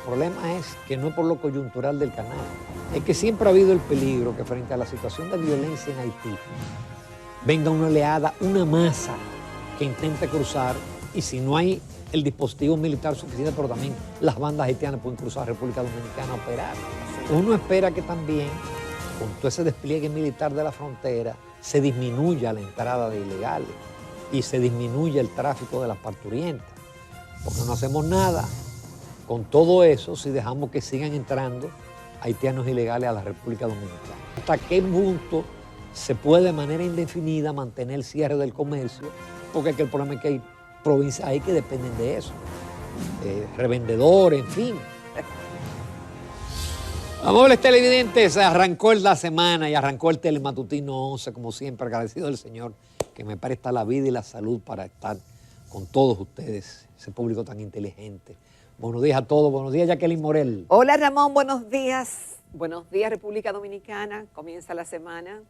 problema es que no es por lo coyuntural del canal, es que siempre ha habido el peligro que frente a la situación de violencia en Haití venga una oleada, una masa que intente cruzar, y si no hay el dispositivo militar suficiente, pero también las bandas haitianas pueden cruzar a República Dominicana a operar. Uno espera que también, con todo ese despliegue militar de la frontera, se disminuya la entrada de ilegales y se disminuya el tráfico de las parturientas, porque no hacemos nada con todo eso si dejamos que sigan entrando haitianos ilegales a la República Dominicana. ¿Hasta qué punto se puede de manera indefinida mantener el cierre del comercio? Porque el problema es que hay provincias ahí que dependen de eso, revendedores, en fin. Amables televidentes, arrancó la semana y arrancó el Telematutino 11, como siempre, agradecido del Señor que me presta la vida y la salud para estar con todos ustedes, ese público tan inteligente. Buenos días a todos, buenos días Jacqueline Morel. Hola Ramón, buenos días. Buenos días República Dominicana, comienza la semana,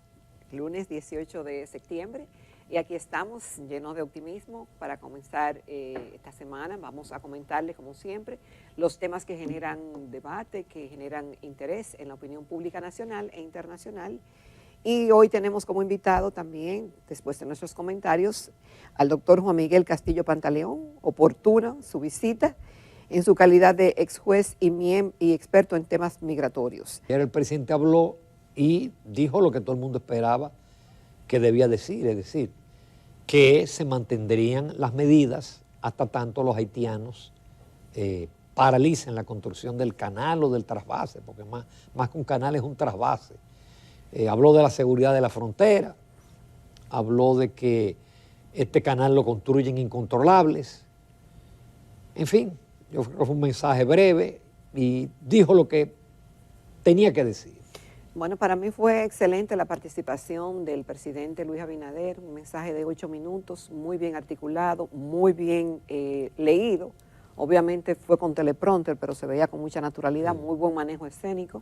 lunes 18 de septiembre. Y aquí estamos llenos de optimismo para comenzar esta semana. Vamos a comentarles, como siempre, los temas que generan debate, que generan interés en la opinión pública nacional e internacional. Y hoy tenemos como invitado también, después de nuestros comentarios, al doctor Juan Miguel Castillo Pantaleón. Oportuna su visita en su calidad de ex juez y experto en temas migratorios. Ayer el presidente habló y dijo lo que todo el mundo esperaba que debía decir, es decir, que se mantendrían las medidas hasta tanto los haitianos paralicen la construcción del canal o del trasvase, porque más que un canal es un trasvase. Habló de la seguridad de la frontera, habló de que este canal lo construyen incontrolables. En fin, yo creo que fue un mensaje breve y dijo lo que tenía que decir. Bueno, para mí fue excelente la participación del presidente Luis Abinader, un mensaje de 8 minutos, muy bien articulado, muy bien leído. Obviamente fue con teleprompter, pero se veía con mucha naturalidad, muy buen manejo escénico.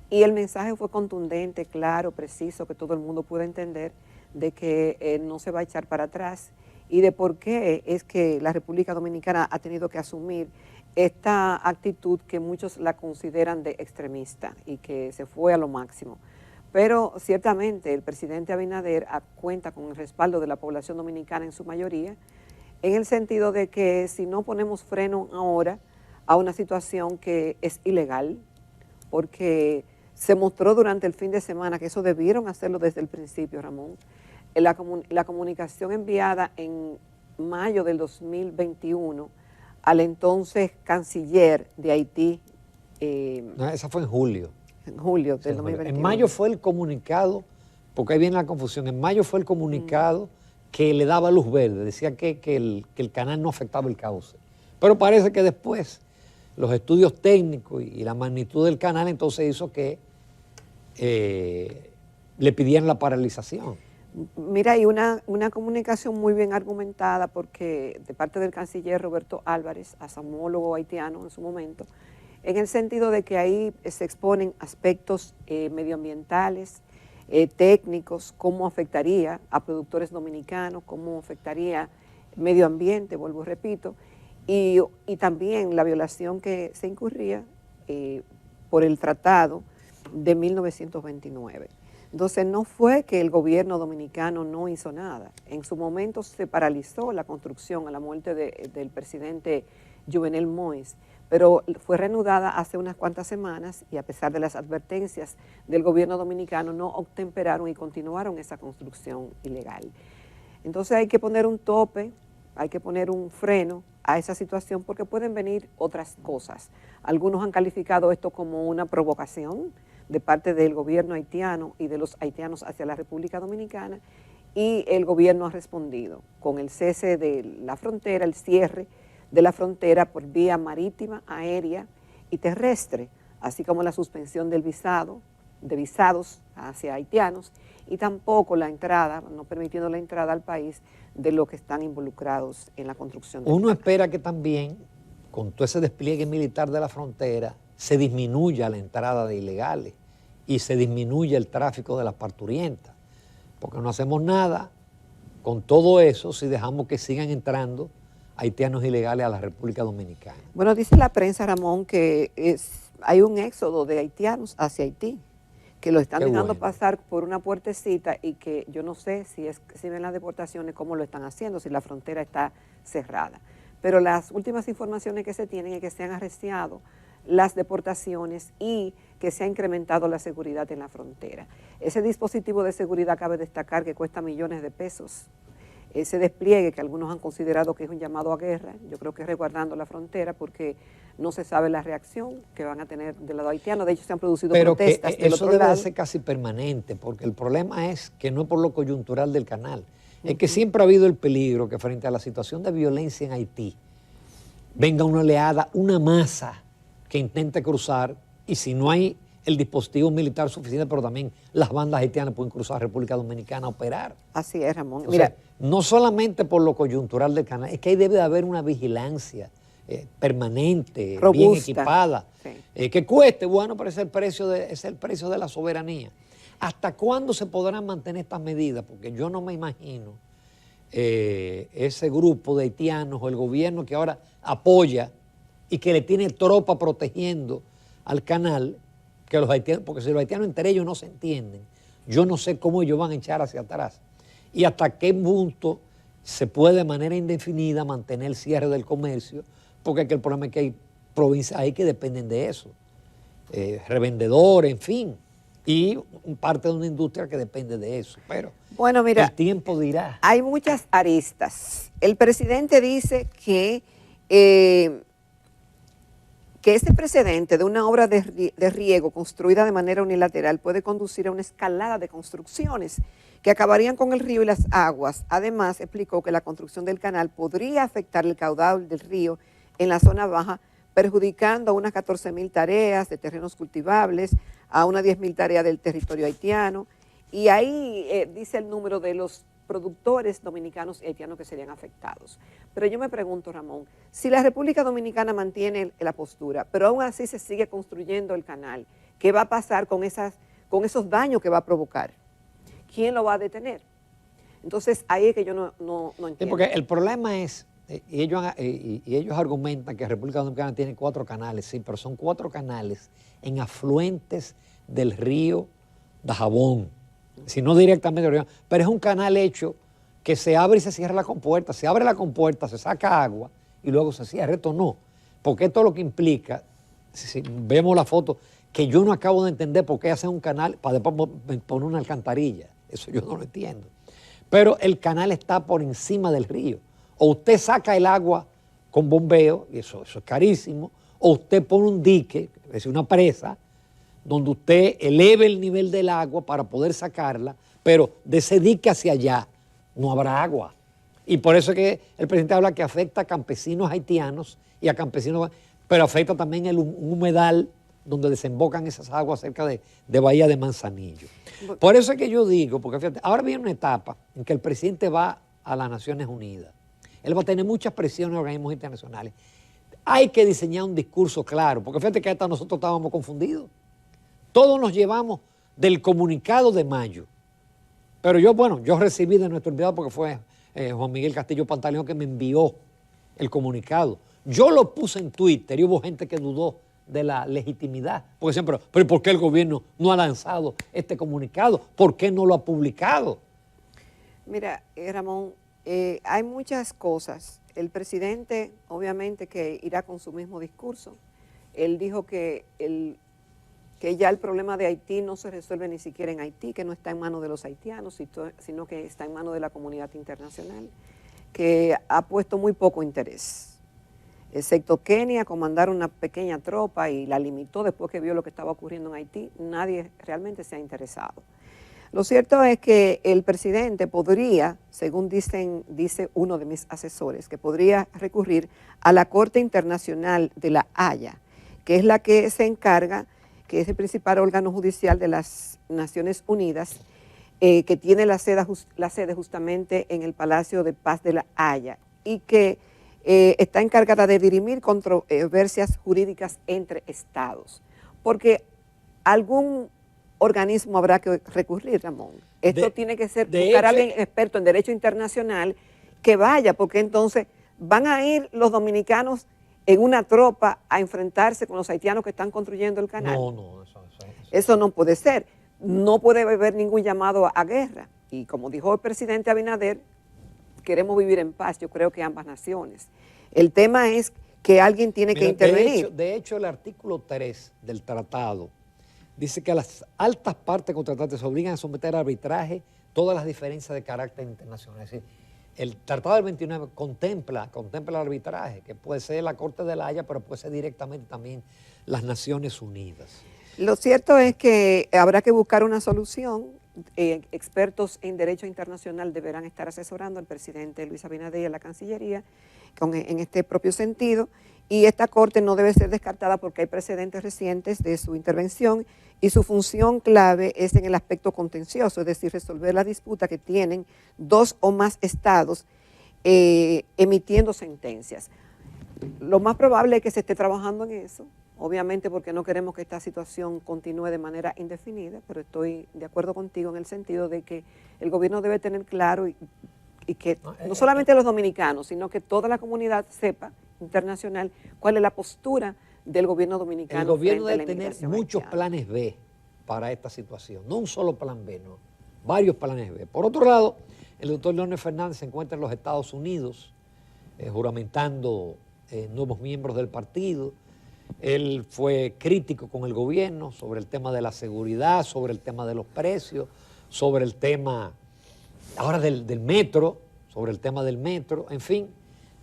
Y el mensaje fue contundente, claro, preciso, que todo el mundo pudo entender de que no se va a echar para atrás y de por qué es que la República Dominicana ha tenido que asumir esta actitud que muchos la consideran de extremista y que se fue a lo máximo. Pero ciertamente el presidente Abinader cuenta con el respaldo de la población dominicana en su mayoría, en el sentido de que si no ponemos freno ahora a una situación que es ilegal, porque se mostró durante el fin de semana que eso debieron hacerlo desde el principio, Ramón. La comunicación enviada en mayo del 2021 al entonces canciller de Haití. No, esa fue en julio. En julio del 2021. En mayo fue el comunicado, porque ahí viene la confusión, en mayo fue el comunicado que le daba luz verde, decía que el canal no afectaba el cauce. Pero parece que después los estudios técnicos y la magnitud del canal entonces hizo que le pidieran la paralización. Mira, hay una comunicación muy bien argumentada porque de parte del canciller Roberto Álvarez, a su homólogo haitiano en su momento, en el sentido de que ahí se exponen aspectos medioambientales, técnicos, cómo afectaría a productores dominicanos, cómo afectaría el medio ambiente, vuelvo y repito, y también la violación que se incurría por el tratado de 1929. Entonces no fue que el gobierno dominicano no hizo nada. En su momento se paralizó la construcción a la muerte del presidente Jovenel Moïse, pero fue reanudada hace unas cuantas semanas y a pesar de las advertencias del gobierno dominicano no obtemperaron y continuaron esa construcción ilegal. Entonces hay que poner un tope, hay que poner un freno a esa situación porque pueden venir otras cosas. Algunos han calificado esto como una provocación de parte del gobierno haitiano y de los haitianos hacia la República Dominicana, y el gobierno ha respondido con el cese de la frontera, el cierre de la frontera por vía marítima, aérea y terrestre, así como la suspensión de visados hacia haitianos y tampoco la entrada, no permitiendo la entrada al país de los que están involucrados en la construcción. Uno espera que también, con todo ese despliegue militar de la frontera, se disminuya la entrada de ilegales y se disminuya el tráfico de las parturientas, porque no hacemos nada con todo eso si dejamos que sigan entrando haitianos ilegales a la República Dominicana. Bueno, dice la prensa, Ramón, que hay un éxodo de haitianos hacia Haití, que lo están dejando pasar por una puertecita y que yo no sé si ven las deportaciones, cómo lo están haciendo, si la frontera está cerrada. Pero las últimas informaciones que se tienen es que se han arreciado las deportaciones y que se ha incrementado la seguridad en la frontera. Ese dispositivo de seguridad, cabe destacar que cuesta millones de pesos. Ese despliegue que algunos han considerado que es un llamado a guerra, yo creo que es resguardando la frontera porque no se sabe la reacción que van a tener del lado haitiano. De hecho, se han producido protestas del otro lado. Eso debe ser casi permanente, porque el problema es que no es por lo coyuntural del canal, es que siempre ha habido el peligro que frente a la situación de violencia en Haití venga una oleada, una masa que intente cruzar, y si no hay el dispositivo militar suficiente, pero también las bandas haitianas pueden cruzar República Dominicana a operar. Así es, Ramón. Mira, no solamente por lo coyuntural del canal, es que ahí debe de haber una vigilancia permanente, robusta, bien equipada, sí. Que cueste, bueno, pero es el precio de la soberanía. ¿Hasta cuándo se podrán mantener estas medidas? Porque yo no me imagino ese grupo de haitianos o el gobierno que ahora apoya y que le tiene tropa protegiendo al canal, que los haitianos, porque si los haitianos entre ellos no se entienden, yo no sé cómo ellos van a echar hacia atrás y hasta qué punto se puede de manera indefinida mantener el cierre del comercio, porque el problema es que hay provincias ahí que dependen de eso, revendedores, en fin, y parte de una industria que depende de eso, pero bueno, mira, el tiempo dirá. Hay muchas aristas. El presidente dice que este precedente de una obra de riego construida de manera unilateral puede conducir a una escalada de construcciones que acabarían con el río y las aguas. Además, explicó que la construcción del canal podría afectar el caudal del río en la zona baja, perjudicando a unas 14.000 tareas de terrenos cultivables, a unas 10.000 tareas del territorio haitiano. Y ahí dice el número de los productores dominicanos y haitianos que serían afectados. Pero yo me pregunto, Ramón, si la República Dominicana mantiene la postura, pero aún así se sigue construyendo el canal, ¿qué va a pasar con esos daños que va a provocar? ¿Quién lo va a detener? Entonces, ahí es que yo no entiendo. Sí, porque el problema es, y ellos argumentan que República Dominicana tiene 4 canales, sí, pero son 4 canales en afluentes del río Dajabón, si no directamente, pero es un canal hecho que se abre y se cierra la compuerta, se abre la compuerta, se saca agua y luego se cierra. Esto no, porque esto es lo que implica, si vemos la foto, que yo no acabo de entender por qué hacen un canal para después poner una alcantarilla, eso yo no lo entiendo. Pero el canal está por encima del río, o usted saca el agua con bombeo, y eso es carísimo, o usted pone un dique, es decir, una presa, donde usted eleve el nivel del agua para poder sacarla, pero de ese dique hacia allá no habrá agua. Y por eso es que el presidente habla que afecta a campesinos haitianos y a campesinos, pero afecta también un humedal donde desembocan esas aguas cerca de Bahía de Manzanillo. Por eso es que yo digo, porque fíjate, ahora viene una etapa en que el presidente va a las Naciones Unidas. Él va a tener muchas presiones de organismos internacionales. Hay que diseñar un discurso claro, porque fíjate que hasta nosotros estábamos confundidos. Todos nos llevamos del comunicado de mayo. Pero yo recibí de nuestro enviado, porque fue Juan Miguel Castillo Pantaleón que me envió el comunicado. Yo lo puse en Twitter y hubo gente que dudó de la legitimidad. Porque siempre, pero ¿por qué el gobierno no ha lanzado este comunicado? ¿Por qué no lo ha publicado? Mira, Ramón, hay muchas cosas. El presidente, obviamente, que irá con su mismo discurso. Él dijo que ya el problema de Haití no se resuelve ni siquiera en Haití, que no está en manos de los haitianos, sino que está en manos de la comunidad internacional, que ha puesto muy poco interés. Excepto Kenia, con mandar una pequeña tropa y la limitó después que vio lo que estaba ocurriendo en Haití, nadie realmente se ha interesado. Lo cierto es que el presidente podría, según dice uno de mis asesores, que podría recurrir a la Corte Internacional de la Haya, que es la que se encarga, que es el principal órgano judicial de las Naciones Unidas, que tiene la sede justamente en el Palacio de Paz de la Haya y que está encargada de dirimir controversias jurídicas entre estados. Porque algún organismo habrá que recurrir, Ramón. Esto tiene que ser buscar a alguien experto en derecho internacional que vaya, porque entonces ¿van a ir los dominicanos en una tropa a enfrentarse con los haitianos que están construyendo el canal? No, Eso no puede ser. No puede haber ningún llamado a guerra. Y como dijo el presidente Abinader, queremos vivir en paz, yo creo que ambas naciones. El tema es que alguien tiene que intervenir. De hecho, el artículo 3 del tratado dice que a las altas partes contratantes se obligan a someter a arbitraje todas las diferencias de carácter internacional. Es decir, el Tratado del 29 contempla el arbitraje, que puede ser la Corte de la Haya, pero puede ser directamente también las Naciones Unidas. Lo cierto es que habrá que buscar una solución. Expertos en derecho internacional deberán estar asesorando al presidente Luis Abinader y a la Cancillería en este propio sentido, y esta Corte no debe ser descartada porque hay precedentes recientes de su intervención y su función clave es en el aspecto contencioso, es decir, resolver la disputa que tienen dos o más estados emitiendo sentencias. Lo más probable es que se esté trabajando en eso, obviamente porque no queremos que esta situación continúe de manera indefinida, pero estoy de acuerdo contigo en el sentido de que el gobierno debe tener claro y que no solamente los dominicanos, sino que toda la comunidad sepa internacional cuál es la postura del gobierno dominicano. El gobierno debe tener muchos planes B para esta situación, no un solo plan B, no, varios planes B. Por otro lado, el doctor Leonel Fernández se encuentra en los Estados Unidos juramentando nuevos miembros del partido. Él fue crítico con el gobierno sobre el tema de la seguridad, sobre el tema de los precios, sobre el tema ahora del metro, sobre el tema del metro, en fin,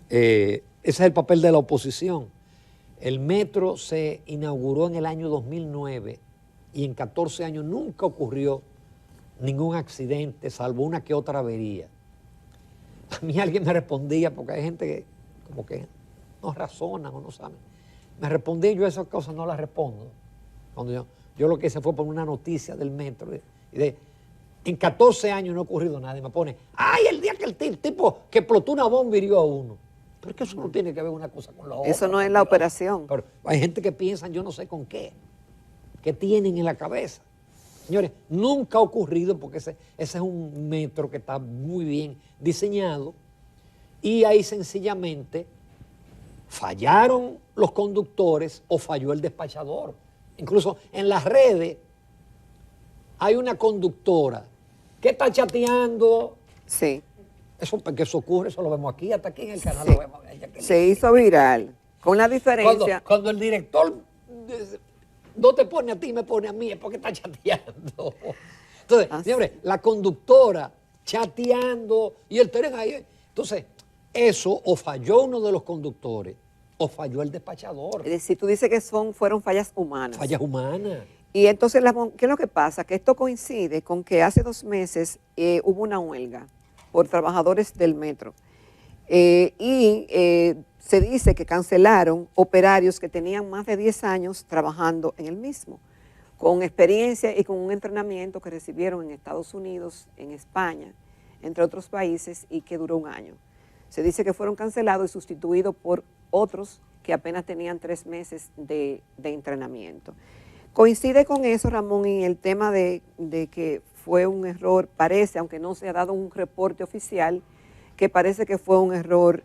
ese es el papel de la oposición. El metro se inauguró en el año 2009 y en 14 años nunca ocurrió ningún accidente, salvo una que otra avería. A mí alguien me respondía, porque hay gente que como que no razona o no sabe. Me respondí, yo esas cosas no las respondo. Cuando yo lo que hice fue poner una noticia del metro y en 14 años no ha ocurrido nada. Y me pone, ¡ay, el día que el tipo que explotó una bomba hirió a uno! Pero es que eso no tiene que ver una cosa con la otra. Eso no es la operación. Pero hay gente que piensa, yo no sé con qué tienen en la cabeza. Señores, nunca ha ocurrido porque ese es un metro que está muy bien diseñado y ahí sencillamente fallaron los conductores o falló el despachador. Incluso en las redes hay una conductora que está chateando. Sí. Porque eso ocurre, eso lo vemos aquí, hasta aquí en el canal sí. lo vemos. Se hizo viral, con la diferencia. Cuando el director no te pone a ti, me pone a mí, es porque está chateando. Entonces, señores, la conductora chateando y el tren ahí. Entonces, eso o falló uno de los conductores o falló el despachador. Es decir, tú dices que fueron fallas humanas. Fallas humanas. Y entonces, ¿qué es lo que pasa? Que esto coincide con que hace 2 meses hubo una huelga por trabajadores del metro. Se dice que cancelaron operarios que tenían más de 10 años trabajando en el mismo, con experiencia y con un entrenamiento que recibieron en Estados Unidos, en España, entre otros países, y que duró 1 año. Se dice que fueron cancelados y sustituidos por otros que apenas tenían 3 meses de entrenamiento. Coincide con eso, Ramón, y el tema de que fue un error, parece, aunque no se ha dado un reporte oficial, que parece que fue un error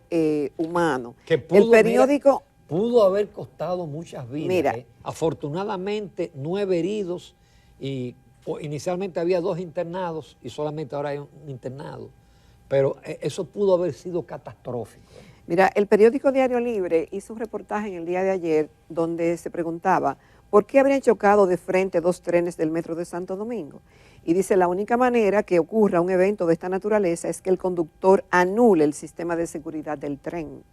humano. El periódico... Pudo haber costado muchas vidas. Mira, afortunadamente 9 heridos y inicialmente había 2 internados y solamente ahora hay un internado. Pero eso pudo haber sido catastrófico. Mira, el periódico Diario Libre hizo un reportaje en el día de ayer donde se preguntaba ¿por qué habrían chocado de frente 2 trenes del metro de Santo Domingo? Y dice, la única manera que ocurra un evento de esta naturaleza es que el conductor anule el sistema de seguridad del tren.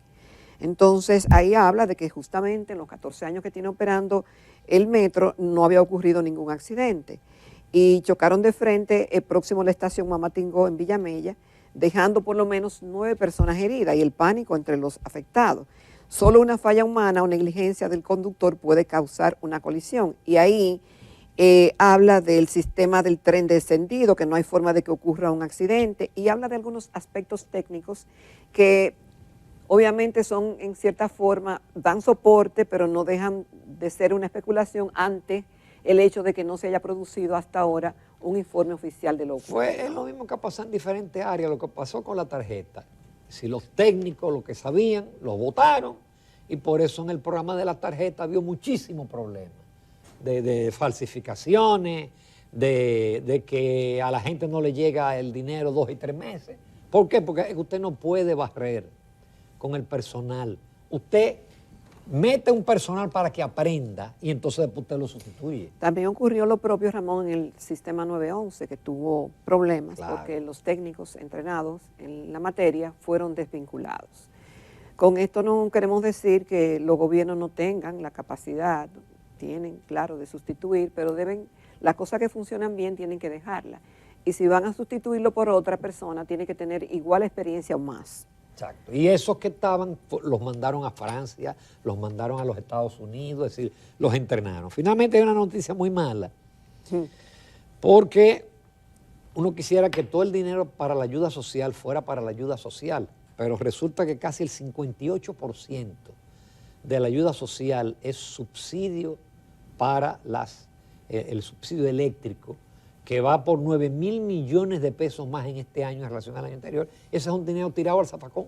Entonces, ahí habla de que justamente en los 14 años que tiene operando el metro no había ocurrido ningún accidente. Y chocaron de frente próximo a la estación Mamatingó en Villamella, dejando por lo menos 9 personas heridas y el pánico entre los afectados. Solo una falla humana o negligencia del conductor puede causar una colisión. Y ahí habla del sistema del tren descendido, que no hay forma de que ocurra un accidente, y habla de algunos aspectos técnicos que obviamente son en cierta forma, dan soporte, pero no dejan de ser una especulación ante el hecho de que no se haya producido hasta ahora un informe oficial de lo ocurrido. Fue lo mismo que ha pasado en diferentes áreas, lo que pasó con la tarjeta. Si los técnicos, lo que sabían, los votaron, y por eso en el programa de la tarjeta había muchísimos problemas de falsificaciones, de que a la gente no le llega el dinero 2 y 3 meses. ¿Por qué? Porque usted no puede barrer con el personal. Usted mete un personal para que aprenda y entonces después usted lo sustituye. También ocurrió lo propio, Ramón, en el sistema 911, que tuvo problemas porque los técnicos entrenados en la materia fueron desvinculados. Con esto no queremos decir que los gobiernos no tengan la capacidad, tienen, claro, de sustituir, pero las cosas que funcionan bien tienen que dejarlas. Y si van a sustituirlo por otra persona, tiene que tener igual experiencia o más. Exacto. Y esos que estaban, los mandaron a Francia, los mandaron a los Estados Unidos, es decir, los entrenaron. Finalmente hay una noticia muy mala, porque uno quisiera que todo el dinero para la ayuda social fuera para la ayuda social, pero resulta que casi el 58% de la ayuda social es subsidio para el subsidio eléctrico, que va por 9.000 millones de pesos más en este año en relación al año anterior. Ese es un dinero tirado al zafacón.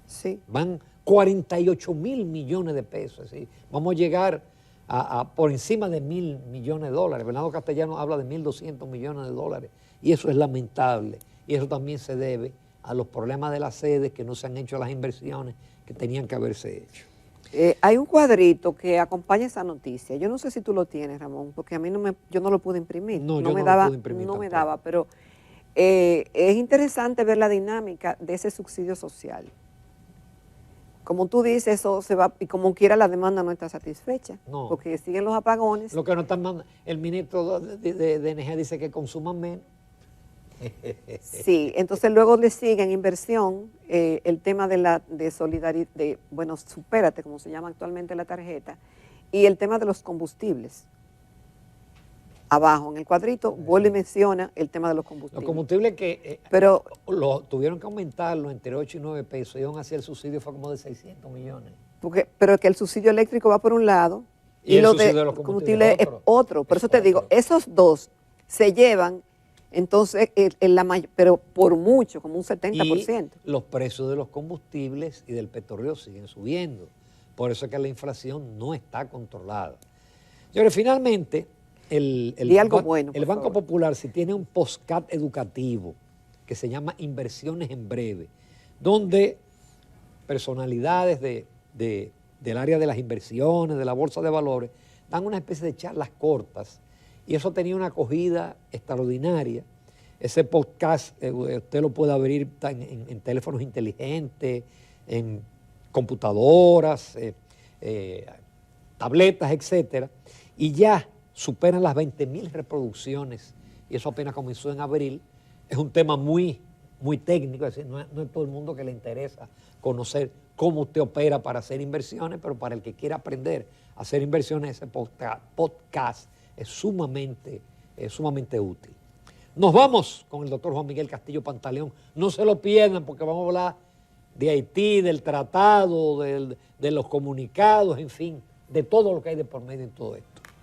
Sí. Van 48.000 millones de pesos. ¿Sí? Vamos a llegar a por encima de 1.000 millones de dólares. Bernardo Castellano habla de 1.200 millones de dólares. Y eso es lamentable. Y eso también se debe a los problemas de las sedes, que no se han hecho las inversiones que tenían que haberse hecho. Hay un cuadrito que acompaña esa noticia. Yo no sé si tú lo tienes, Ramón, porque a mí yo no lo pude imprimir. No, yo no me no daba, lo pude imprimir no me tampoco. daba, pero es interesante ver la dinámica de ese subsidio social. Como tú dices, eso se va, y como quiera la demanda no está satisfecha, No. porque siguen los apagones. Lo que no están mandando, el ministro de Energía dice que consuman menos. Sí, entonces luego le siguen inversión, el tema de solidaridad, bueno, supérate, como se llama actualmente la tarjeta, y el tema de los combustibles. Abajo, en el cuadrito, vuelve y menciona el tema de los combustibles. Los combustibles que Pero tuvieron que aumentarlo entre 8 y 9 pesos, y aún así el subsidio fue como de 600 millones. pero que el subsidio eléctrico va por un lado Y el lo subsidio de de los combustible es combustibles otro. Por es eso te digo, otro. esos dos se llevan, entonces, pero por mucho, como un 70%. Y los precios de los combustibles y del petróleo siguen subiendo. Por eso es que la inflación no está controlada. Señores, finalmente, el Banco Popular, si tiene un postcat educativo que se llama Inversiones en Breve, donde personalidades del área de las inversiones, de la bolsa de valores, dan una especie de charlas cortas, y eso tenía una acogida extraordinaria. Ese podcast usted lo puede abrir en teléfonos inteligentes, en computadoras, tabletas, etcétera, y ya superan las 20.000 reproducciones, y eso apenas comenzó en abril. Es un tema muy, muy técnico, es decir, no es todo el mundo que le interesa conocer cómo usted opera para hacer inversiones, pero para el que quiera aprender a hacer inversiones, ese podcast es sumamente útil. Nos vamos con el doctor Juan Miguel Castillo Pantaleón. No se lo pierdan, porque vamos a hablar de Haití, del tratado, de los comunicados, en fin, de todo lo que hay de por medio en todo esto.